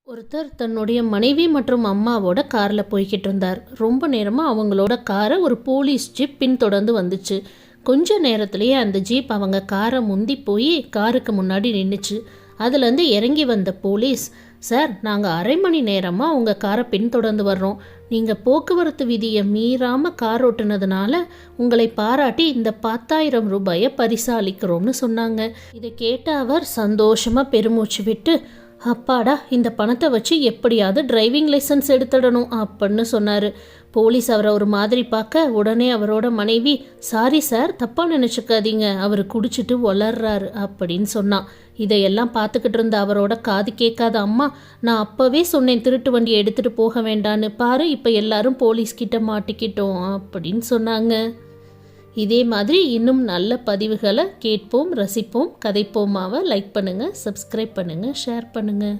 ஒருத்தர் தன்னுடைய மனைவி மற்றும் அம்மாவோட காரில் போய்கிட்டு இருந்தார். ரொம்ப நேரமாக அவங்களோட காரை ஒரு போலீஸ் ஜீப் பின்தொடர்ந்து வந்துச்சு. கொஞ்ச நேரத்திலேயே அந்த ஜீப் அவங்க காரை முந்தி போய் காருக்கு முன்னாடி நின்றுச்சு. அதுலேருந்து இறங்கி வந்த போலீஸ், சார், நாங்கள் அரை மணி நேரமாக உங்கள் காரை பின்தொடர்ந்து வர்றோம். நீங்கள் போக்குவரத்து விதியை மீறாமல் கார் ஓட்டுனதுனால உங்களை பாராட்டி இந்த 10,000 ரூபாயை பரிசா அளிக்கிறோம்னு சொன்னாங்க. இதை கேட்ட அவர் சந்தோஷமாக பெருமூச்சு விட்டு, அப்பாடா, இந்த பணத்தை வச்சு எப்படியாவது டிரைவிங் லைசன்ஸ் எடுத்துடணும் அப்படின்னு சொன்னார். போலீஸ் அவரை ஒரு மாதிரி பார்க்க உடனே அவரோட மனைவி, சாரி சார், தப்பாக நினச்சிக்காதீங்க, அவர் குடிச்சிட்டு வளர்றாரு அப்படின்னு சொன்னான். இதையெல்லாம் பார்த்துக்கிட்டு இருந்த அவரோட காது கேட்காத அம்மா, நான் அப்போவே சொன்னேன் திருட்டு வண்டியை எடுத்துகிட்டு போக வேண்டான்னு, பாரு இப்போ எல்லாரும் போலீஸ்கிட்ட மாட்டிக்கிட்டோம் அப்படின்னு சொன்னாங்க. இதே மாதிரி இன்னும் நல்ல பதிவுகளை கேட்போம், ரசிப்போம், கதைப்போமாவை லைக் பண்ணுங்கள், சப்ஸ்கிரைப் பண்ணுங்கள், ஷேர் பண்ணுங்கள்.